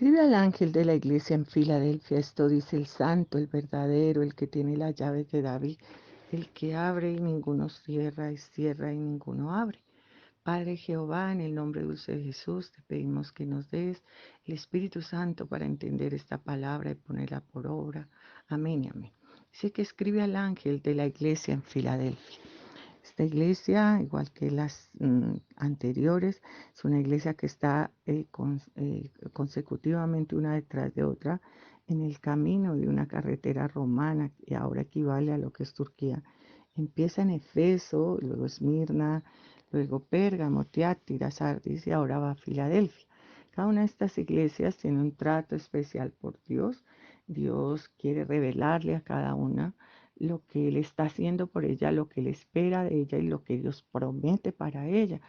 Escribe al ángel de la iglesia en Filadelfia, esto dice el santo, el verdadero, el que tiene las llaves de David, el que abre y ninguno cierra, y cierra y ninguno abre. Padre Jehová, en el nombre dulce de Jesús, te pedimos que nos des el Espíritu Santo para entender esta palabra y ponerla por obra. Amén y amén. Dice que escribe al ángel de la iglesia en Filadelfia. Esta iglesia, igual que las anteriores, es una iglesia que está consecutivamente una detrás de otra en el camino de una carretera romana y ahora equivale a lo que es Turquía. Empieza en Efeso, luego Esmirna, luego Pérgamo, Tiatira, Sardis y ahora va a Filadelfia. Cada una de estas iglesias tiene un trato especial por Dios. Dios quiere revelarle a cada una lo que Él está haciendo por ella, lo que Él espera de ella y lo que Dios promete para ella.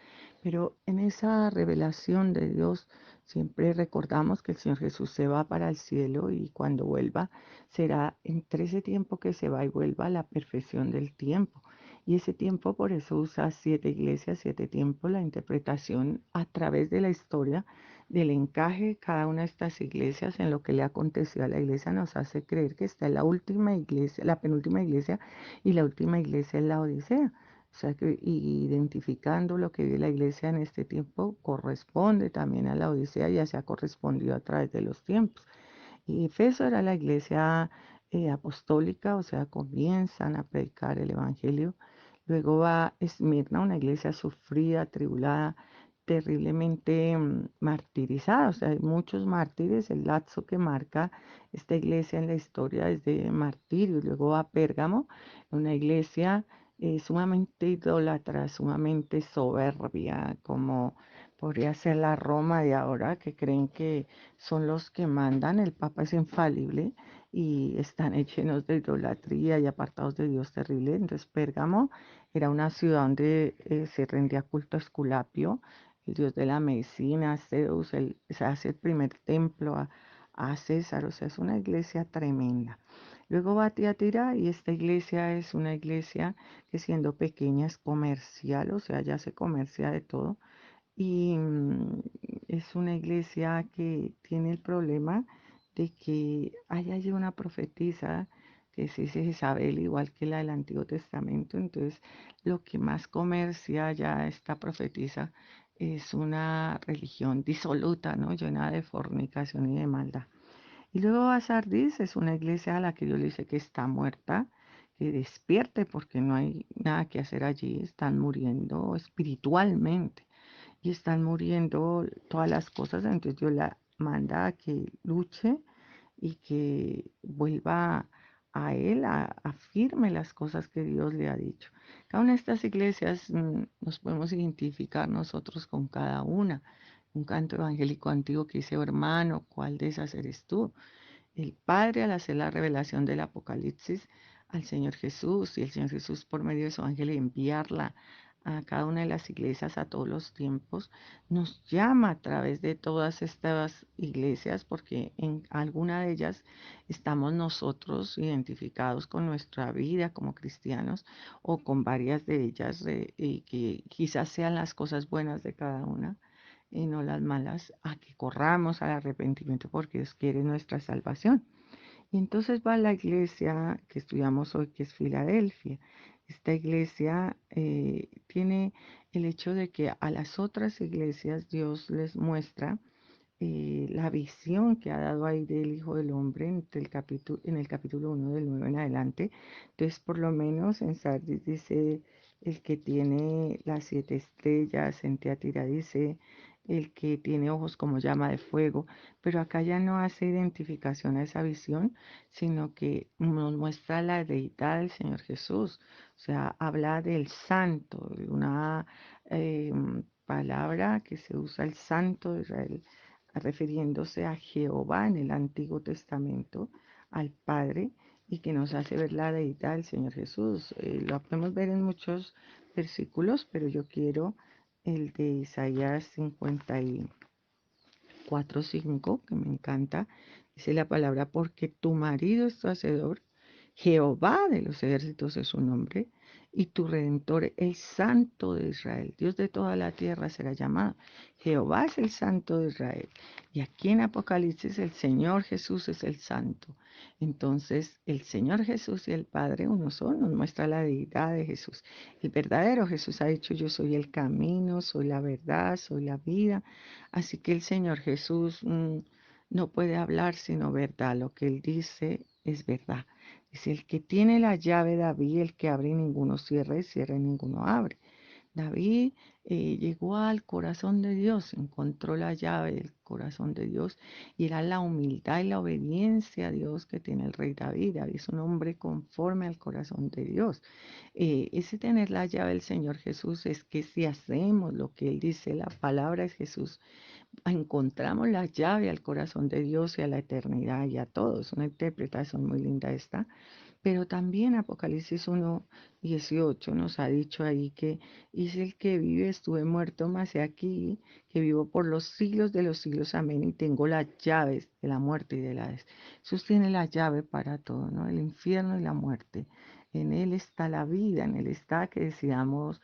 Pero en esa revelación de Dios siempre recordamos que el Señor Jesús se va para el cielo y cuando vuelva será entre ese tiempo que se va y vuelva la perfección del tiempo. Y ese tiempo por eso usa 7 iglesias, 7 tiempos, la interpretación a través de la historia del encaje de cada una de estas iglesias en lo que le aconteció a la iglesia nos hace creer que está en la última iglesia, la penúltima iglesia y la última iglesia es la Odisea. O sea que identificando lo que vive la iglesia en este tiempo corresponde también a la Odisea, ya se ha correspondido a través de los tiempos. Y Efeso era la iglesia apostólica, o sea, comienzan a predicar el evangelio. Luego va Esmirna, una iglesia sufrida, tribulada, terriblemente martirizada, o sea, hay muchos mártires, el lazo que marca esta iglesia en la historia es de martirio. Luego va Pérgamo, una iglesia sumamente idólatra, sumamente soberbia, como podría ser la Roma de ahora, que creen que son los que mandan, el Papa es infalible y están llenos de idolatría y apartados de Dios terrible. Entonces Pérgamo era una ciudad donde se rendía culto a Esculapio, el dios de la medicina, Zeus, se hace el primer templo a César, o sea, es una iglesia tremenda. Luego va a Tiatira y esta iglesia es una iglesia que siendo pequeña es comercial, o sea, ya se comercia de todo. Y es una iglesia que tiene el problema de que hay allí una profetisa que se dice Jezabel, igual que la del Antiguo Testamento. Entonces, lo que más comercia ya esta profetisa es una religión disoluta, ¿no? Llena de fornicación y de maldad. Y luego a Sardis, es una iglesia a la que Dios le dice que está muerta, que despierte porque no hay nada que hacer allí, están muriendo espiritualmente y están muriendo todas las cosas, entonces Dios la manda a que luche y que vuelva a Él, afirme las cosas que Dios le ha dicho. Cada una de estas iglesias nos podemos identificar nosotros con cada una. Un canto evangélico antiguo que dice, "Oh, hermano, ¿cuál de esas eres tú?". El Padre al hacer la revelación del Apocalipsis al Señor Jesús y el Señor Jesús por medio de su ángel enviarla a cada una de las iglesias a todos los tiempos, nos llama a través de todas estas iglesias porque en alguna de ellas estamos nosotros identificados con nuestra vida como cristianos o con varias de ellas y que quizás sean las cosas buenas de cada una y no las malas, a que corramos al arrepentimiento porque Dios quiere nuestra salvación. Y entonces va a la iglesia que estudiamos hoy, que es Filadelfia. Esta iglesia tiene el hecho de que a las otras iglesias Dios les muestra la visión que ha dado ahí del Hijo del Hombre en el capítulo 1 del 9 en adelante. Entonces, por lo menos en Sardis dice el que tiene las 7 estrellas, en Teatira dice el que tiene ojos como llama de fuego, pero acá ya no hace identificación a esa visión, sino que nos muestra la deidad del Señor Jesús, o sea, habla del santo, de una palabra que se usa el santo de Israel refiriéndose a Jehová en el Antiguo Testamento, al Padre, y que nos hace ver la deidad del Señor Jesús. Lo podemos ver en muchos versículos, pero yo quiero el de Isaías 54:5, que me encanta. Dice la palabra, porque tu marido es tu hacedor, Jehová de los ejércitos es su nombre, y tu Redentor, el Santo de Israel. Dios de toda la tierra será llamado. Jehová es el Santo de Israel. Y aquí en Apocalipsis el Señor Jesús es el Santo. Entonces el Señor Jesús y el Padre uno son, nos muestra la deidad de Jesús. El verdadero Jesús ha dicho, yo soy el camino, soy la verdad, soy la vida. Así que el Señor Jesús no puede hablar sino verdad. Lo que Él dice es verdad. Es el que tiene la llave, David, el que abre y ninguno cierra y cierra y ninguno abre. David llegó al corazón de Dios, encontró la llave del corazón de Dios y era la humildad y la obediencia a Dios que tiene el rey David. David es un hombre conforme al corazón de Dios. Ese tener la llave del Señor Jesús es que si hacemos lo que Él dice, la palabra es Jesús, encontramos la llave al corazón de Dios y a la eternidad y a todos. Una interpretación muy linda esta. Pero también Apocalipsis 1:18 nos ha dicho ahí que es el que vive, estuve muerto, mas he aquí, que vivo por los siglos de los siglos, amén, y tengo las llaves de la muerte y de la des. Jesús tiene la llave para todo, ¿no? El infierno y la muerte. En Él está la vida, en Él está que decidamos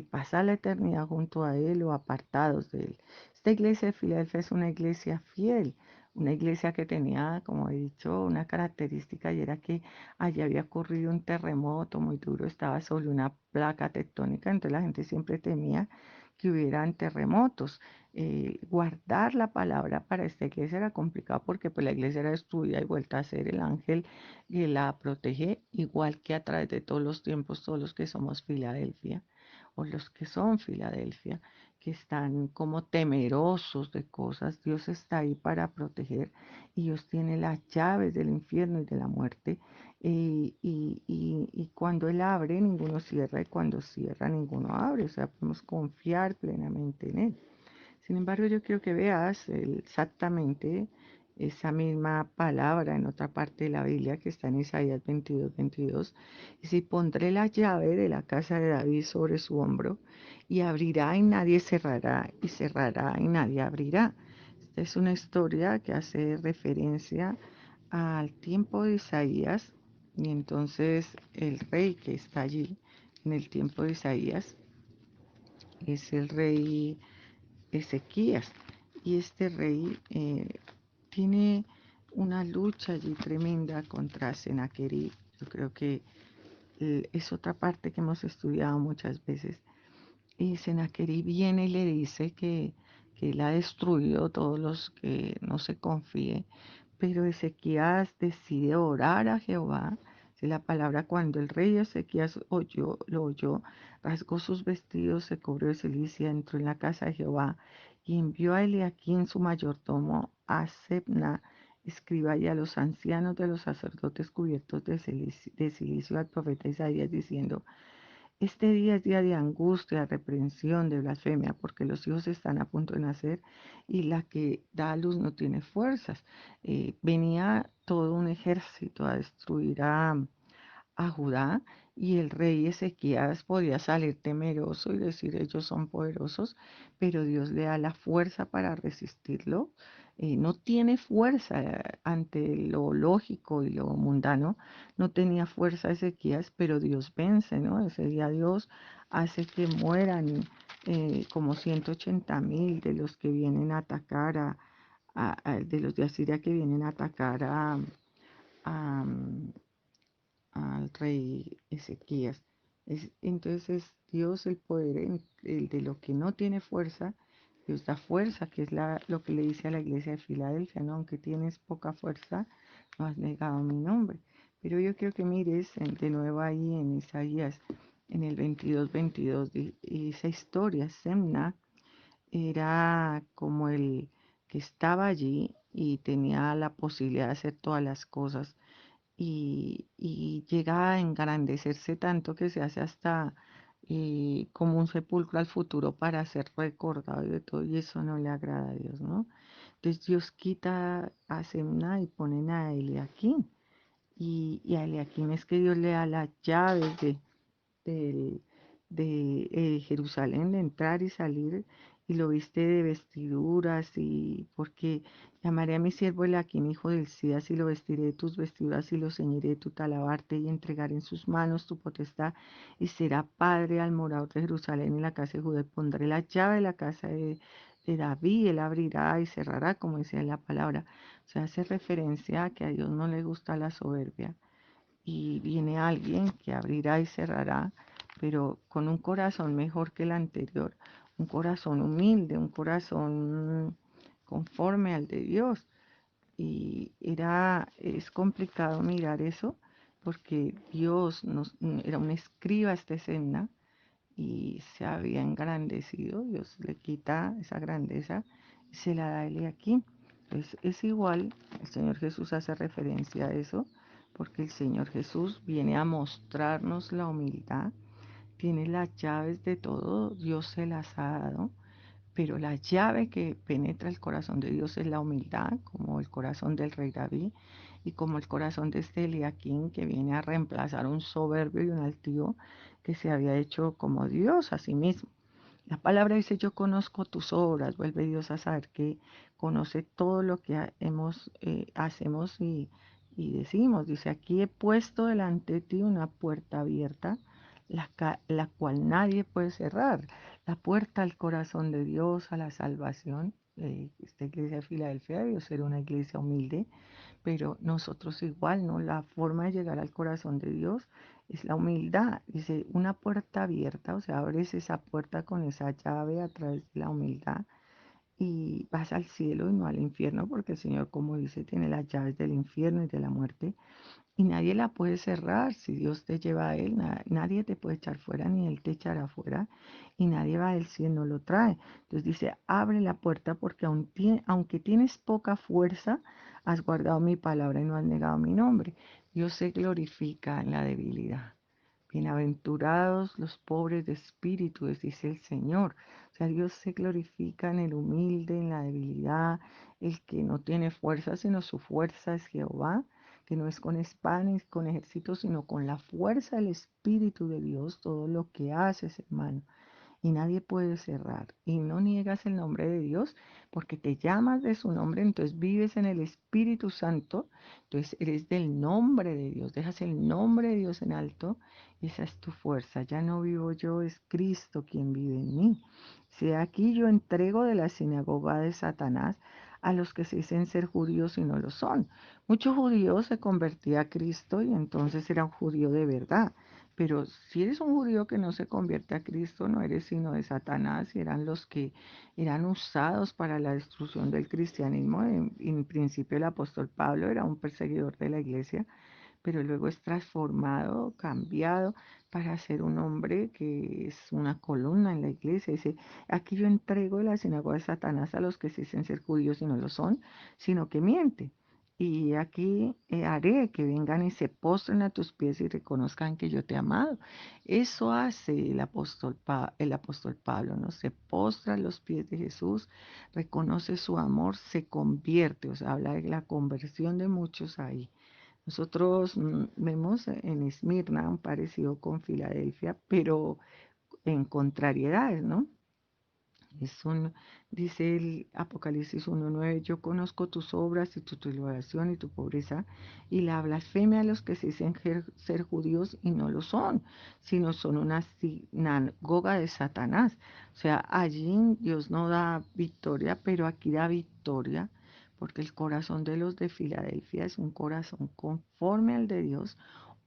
pasar la eternidad junto a Él o apartados de Él. Esta iglesia de Filadelfia es una iglesia fiel, una iglesia que tenía, como he dicho, una característica y era que allí había ocurrido un terremoto muy duro, estaba sobre una placa tectónica, entonces la gente siempre temía que hubieran terremotos. Guardar la palabra para esta iglesia era complicado porque pues, la iglesia era destruida y vuelta a ser el ángel que la protege, igual que a través de todos los tiempos, todos los que somos Filadelfia o los que son Filadelfia, que están como temerosos de cosas. Dios está ahí para proteger y Dios tiene las llaves del infierno y de la muerte. Y cuando Él abre, ninguno cierra, y cuando cierra, ninguno abre. O sea, podemos confiar plenamente en Él. Sin embargo, yo quiero que veas exactamente esa misma palabra en otra parte de la Biblia que está en Isaías 22:22. Y si pondré la llave de la casa de David sobre su hombro, y abrirá y nadie cerrará, y cerrará y nadie abrirá. Esta es una historia que hace referencia al tiempo de Isaías, y entonces el rey que está allí en el tiempo de Isaías es el rey Ezequías. Y este rey tiene una lucha allí tremenda contra Sennacherib. Yo creo que es otra parte que hemos estudiado muchas veces. Y Sennacherib viene y le dice que él ha destruido todos los que no se confíe, pero Ezequías decide orar a Jehová. Si la palabra cuando el rey Ezequías lo oyó, rasgó sus vestidos, se cubrió de cilicia, entró en la casa de Jehová y envió a Eliaquín su mayordomo, a Sebna, escriba, y a los ancianos de los sacerdotes cubiertos de cilicio al profeta Isaías, diciendo: este día es día de angustia, reprensión, de blasfemia, porque los hijos están a punto de nacer y la que da a luz no tiene fuerzas. Venía todo un ejército a destruir a Judá, y el rey Ezequías podía salir temeroso y decir ellos son poderosos, pero Dios le da la fuerza para resistirlo. No tiene fuerza ante lo lógico y lo mundano, no tenía fuerza Ezequías, pero Dios vence, ¿no? Ese día Dios hace que mueran como 180,000 de los que vienen a atacar de los de Asiria que vienen a atacar a, al rey Ezequías. Entonces es Dios el poder, el de lo que no tiene fuerza, Dios da fuerza, que es lo que le dice a la iglesia de Filadelfia, ¿no? Aunque tienes poca fuerza, no has negado mi nombre. Pero yo quiero que mires de nuevo ahí en Isaías, en el 22:22, esa historia, Semna era como el que estaba allí y tenía la posibilidad de hacer todas las cosas y llega a engrandecerse tanto que se hace hasta como un sepulcro al futuro para ser recordado y de todo, y eso no le agrada a Dios, ¿no? Entonces Dios quita a Semna y ponen a Eliaquim, y a Eliaquim es que Dios le da las llaves de Jerusalén, de entrar y salir, y lo viste de vestiduras, y porque llamaré a mi siervo Eliaquim, hijo del Hilcías, y lo vestiré de tus vestiduras, y lo ceñiré de tu talabarte, y entregaré en sus manos tu potestad, y será padre al morador de Jerusalén y la casa de Judá, y pondré la llave de la casa de David, él abrirá y cerrará, como decía en la palabra. O sea, hace referencia a que a Dios no le gusta la soberbia, y viene alguien que abrirá y cerrará, pero con un corazón mejor que el anterior, un corazón humilde, un corazón conforme al de Dios. Y es complicado mirar eso porque Dios era un escriba esta escena y se había engrandecido. Dios le quita esa grandeza y se la da a él aquí. Entonces es igual, el Señor Jesús hace referencia a eso, porque el Señor Jesús viene a mostrarnos la humildad, tiene las llaves de todo, Dios se las ha dado, pero la llave que penetra el corazón de Dios es la humildad, como el corazón del rey David y como el corazón de este Eliaquín, que viene a reemplazar un soberbio y un altivo que se había hecho como Dios a sí mismo. La palabra dice: yo conozco tus obras. Vuelve Dios a saber que conoce todo lo que hacemos y decimos. Dice: aquí he puesto delante de ti una puerta abierta, la cual nadie puede cerrar. La puerta al corazón de Dios, a la salvación. Esta iglesia de Filadelfia debió ser una iglesia humilde, pero nosotros igual, ¿no? La forma de llegar al corazón de Dios es la humildad. Dice: una puerta abierta, o sea, abres esa puerta con esa llave a través de la humildad y vas al cielo y no al infierno, porque el Señor, como dice, tiene las llaves del infierno y de la muerte y nadie la puede cerrar. Si Dios te lleva a Él, nadie te puede echar fuera, ni Él te echará fuera, y nadie va a Él si Él no lo trae. Entonces dice: abre la puerta porque aunque tienes poca fuerza, has guardado mi palabra y no has negado mi nombre. Dios se glorifica en la debilidad. Bienaventurados los pobres de espíritu, dice el Señor. O sea, Dios se glorifica en el humilde, en la debilidad, el que no tiene fuerza, sino su fuerza es Jehová, que no es con espada ni con ejército, sino con la fuerza del Espíritu de Dios, todo lo que haces, hermano. Y nadie puede cerrar. Y no niegas el nombre de Dios porque te llamas de su nombre, entonces vives en el Espíritu Santo, entonces eres del nombre de Dios, dejas el nombre de Dios en alto, esa es tu fuerza. Ya no vivo yo, es Cristo quien vive en mí. Si aquí yo entrego de la sinagoga de Satanás a los que se dicen ser judíos y no lo son. Muchos judíos se convertían a Cristo y entonces era un judío de verdad. Pero si eres un judío que no se convierte a Cristo, no eres sino de Satanás, y eran los que eran usados para la destrucción del cristianismo. En principio el apóstol Pablo era un perseguidor de la iglesia, pero luego es transformado, cambiado para ser un hombre que es una columna en la iglesia. Dice: aquí yo entrego de la sinagoga de Satanás a los que se dicen ser judíos y no lo son, sino que mienten. Y aquí haré que vengan y se postren a tus pies y reconozcan que yo te he amado. Eso hace el apóstol Pablo, ¿no? Se postra a los pies de Jesús, reconoce su amor, se convierte, o sea, habla de la conversión de muchos ahí. Nosotros vemos en Esmirna un parecido con Filadelfia, pero en contrariedades, ¿no? Es un, dice el Apocalipsis 1:9: yo conozco tus obras y tu tribulación y tu pobreza y la blasfemia de los que se dicen ser judíos y no lo son, sino son una sinagoga de Satanás. O sea, allí Dios no da victoria, pero aquí da victoria, porque el corazón de los de Filadelfia es un corazón conforme al de Dios,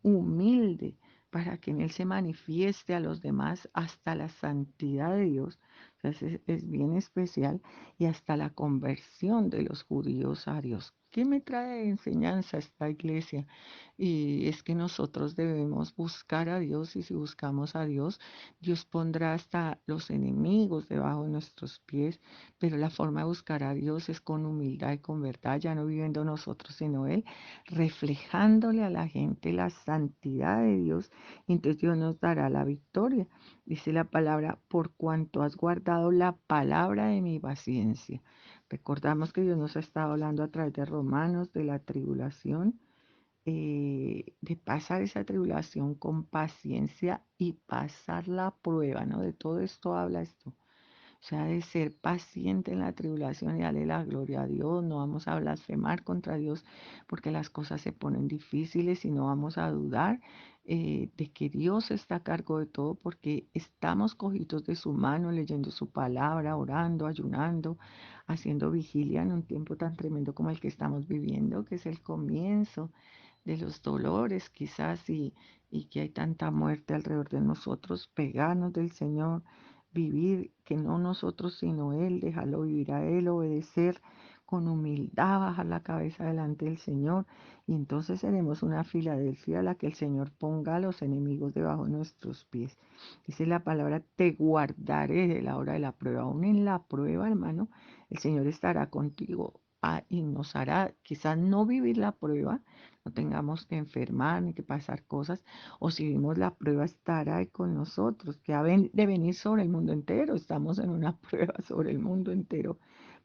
humilde, para que en él se manifieste a los demás hasta la santidad de Dios. Entonces es bien especial, y hasta la conversión de los judíos a Dios. ¿Qué me trae de enseñanza esta iglesia? Y es que nosotros debemos buscar a Dios, y si buscamos a Dios, Dios pondrá hasta los enemigos debajo de nuestros pies, pero la forma de buscar a Dios es con humildad y con verdad, ya no viviendo nosotros sino Él, reflejándole a la gente la santidad de Dios, y entonces Dios nos dará la victoria. Dice la palabra: por cuanto has guardado la palabra de mi paciencia. Recordamos que Dios nos ha estado hablando a través de Romanos de la tribulación, de pasar esa tribulación con paciencia y pasar la prueba, ¿no? De todo esto habla esto. O sea, de ser paciente en la tribulación y darle la gloria a Dios. No vamos a blasfemar contra Dios porque las cosas se ponen difíciles y no vamos a dudar de que Dios está a cargo de todo porque estamos cogidos de su mano, leyendo su palabra, orando, ayunando, haciendo vigilia en un tiempo tan tremendo como el que estamos viviendo, que es el comienzo de los dolores quizás y que hay tanta muerte alrededor de nosotros, pegarnos del Señor, vivir que no nosotros sino Él, dejarlo vivir a Él, obedecer con humildad, bajar la cabeza delante del Señor y entonces seremos una Filadelfia a la que el Señor ponga a los enemigos debajo de nuestros pies. Dice la palabra, te guardaré de la hora de la prueba. Aún en la prueba, hermano, el Señor estará contigo y nos hará quizás no vivir la prueba, no tengamos que enfermar ni que pasar cosas, o si vimos la prueba estará ahí con nosotros, que ha de venir sobre el mundo entero. Estamos en una prueba sobre el mundo entero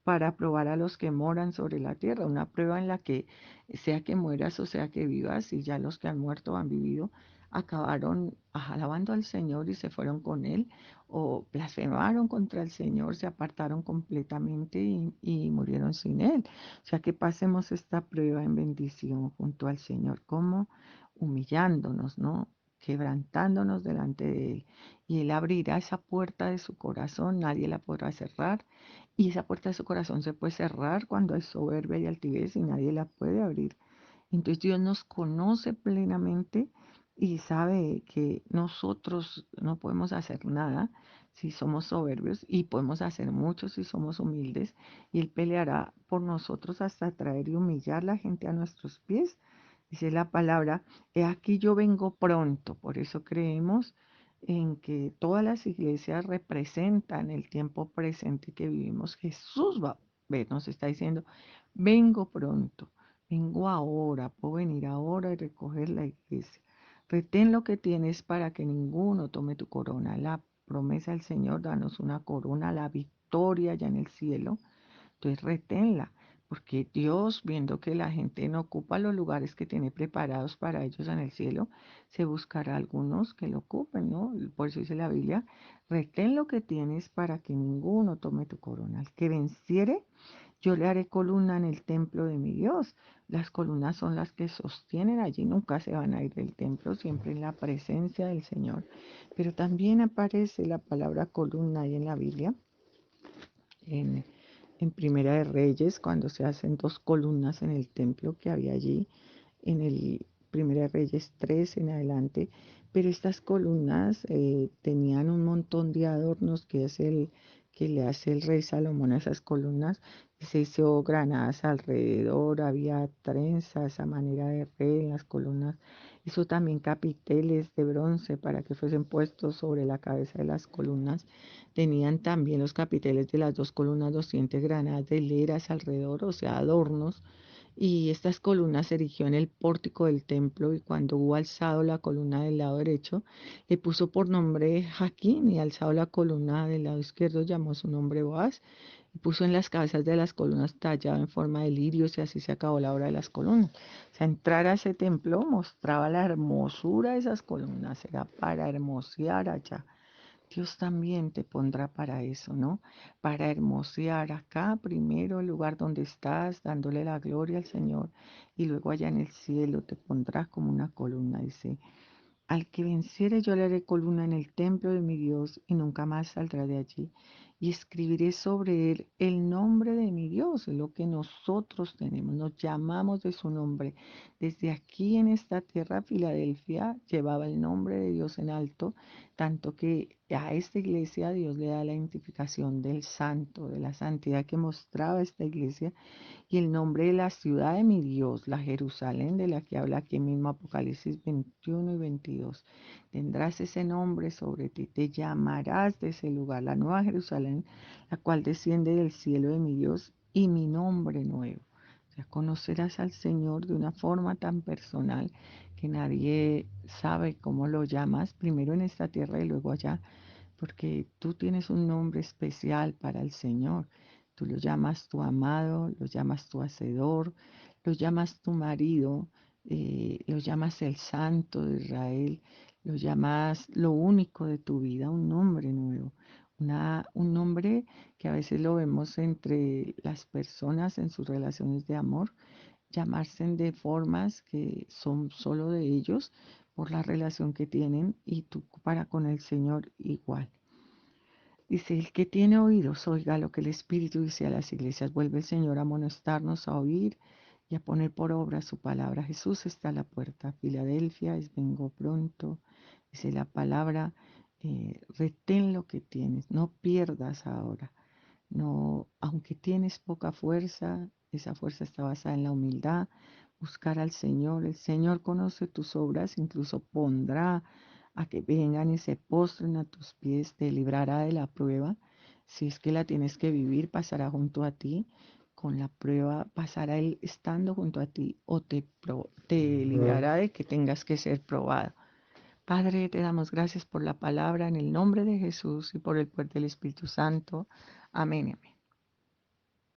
para probar a los que moran sobre la tierra, una prueba en la que sea que mueras o sea que vivas, y ya los que han muerto o han vivido acabaron alabando al Señor y se fueron con Él, o blasfemaron contra el Señor, se apartaron completamente y murieron sin Él. O sea que pasemos esta prueba en bendición junto al Señor, como humillándonos, ¿no? Quebrantándonos delante de Él. Y Él abrirá esa puerta de su corazón, nadie la podrá cerrar. Y esa puerta de su corazón se puede cerrar cuando hay soberbia y altivez y nadie la puede abrir. Entonces Dios nos conoce plenamente y sabe que nosotros no podemos hacer nada si somos soberbios y podemos hacer mucho si somos humildes, y Él peleará por nosotros hasta traer y humillar la gente a nuestros pies. Dice la palabra, he aquí yo vengo pronto. Por eso creemos en que todas las iglesias representan el tiempo presente que vivimos. Jesús nos está diciendo, vengo pronto. Vengo ahora, puedo venir ahora y recoger la iglesia. Retén lo que tienes para que ninguno tome tu corona. La promesa del Señor, danos una corona, la victoria ya en el cielo. Entonces reténla, porque Dios, viendo que la gente no ocupa los lugares que tiene preparados para ellos en el cielo, se buscará algunos que lo ocupen, ¿no? Por eso dice la Biblia, retén lo que tienes para que ninguno tome tu corona. El que venciere, yo le haré columna en el templo de mi Dios. Las columnas son las que sostienen allí, nunca se van a ir del templo, siempre en la presencia del Señor. Pero también aparece la palabra columna ahí en la Biblia, en, en Primera de Reyes, cuando se hacen dos columnas en el templo que había allí, en el Primera de Reyes 3 en adelante. Pero estas columnas tenían un montón de adornos que es el que le hace el rey Salomón a esas columnas. Se hizo granadas alrededor, había trenzas a manera de red en las columnas. Hizo también capiteles de bronce para que fuesen puestos sobre la cabeza de las columnas. Tenían también los capiteles de las dos columnas 200 granadas de hileras alrededor, o sea, adornos, y estas columnas se erigió en el pórtico del templo, y cuando hubo alzado la columna del lado derecho, le puso por nombre Jaquín, y alzado la columna del lado izquierdo llamó su nombre Boaz, y puso en las cabezas de las columnas tallado en forma de lirios, y así se acabó la obra de las columnas. O sea, entrar a ese templo mostraba la hermosura de esas columnas, era para hermosear allá. Dios también te pondrá para eso, ¿no? Para hermosear acá primero el lugar donde estás, dándole la gloria al Señor, y luego allá en el cielo te pondrá como una columna. Dice, al que venciere yo le haré columna en el templo de mi Dios y nunca más saldrá de allí. Y escribiré sobre él el nombre de mi Dios, es lo que nosotros tenemos, nos llamamos de su nombre. Desde aquí en esta tierra, Filadelfia llevaba el nombre de Dios en alto, tanto que a esta iglesia Dios le da la identificación del santo, de la santidad que mostraba esta iglesia, y el nombre de la ciudad de mi Dios, la Jerusalén de la que habla aquí mismo Apocalipsis 21 y 22. Tendrás ese nombre sobre ti, te llamarás de ese lugar, la nueva Jerusalén, la cual desciende del cielo de mi Dios, y mi nombre nuevo. O sea, conocerás al Señor de una forma tan personal que nadie sabe cómo lo llamas, primero en esta tierra y luego allá, porque tú tienes un nombre especial para el Señor. Tú lo llamas tu amado, lo llamas tu hacedor, lo llamas tu marido, lo llamas el santo de Israel, lo llamas lo único de tu vida, un nombre nuevo, un nombre que a veces lo vemos entre las personas en sus relaciones de amor, llamarse de formas que son solo de ellos por la relación que tienen y tú para con el Señor igual. Dice, el que tiene oídos, oiga lo que el Espíritu dice a las iglesias. Vuelve el Señor a amonestarnos a oír y a poner por obra su palabra. Jesús está a la puerta. Filadelfia es vengo pronto. Dice la palabra, retén lo que tienes, no pierdas ahora. No, aunque tienes poca fuerza, esa fuerza está basada en la humildad, buscar al Señor. El Señor conoce tus obras, incluso pondrá a que vengan y se postren a tus pies, te librará de la prueba. Si es que la tienes que vivir, pasará junto a ti. Con la prueba pasará Él estando junto a ti o te librará de que tengas que ser probado. Padre, te damos gracias por la palabra en el nombre de Jesús y por el poder del Espíritu Santo. Amén. Amén.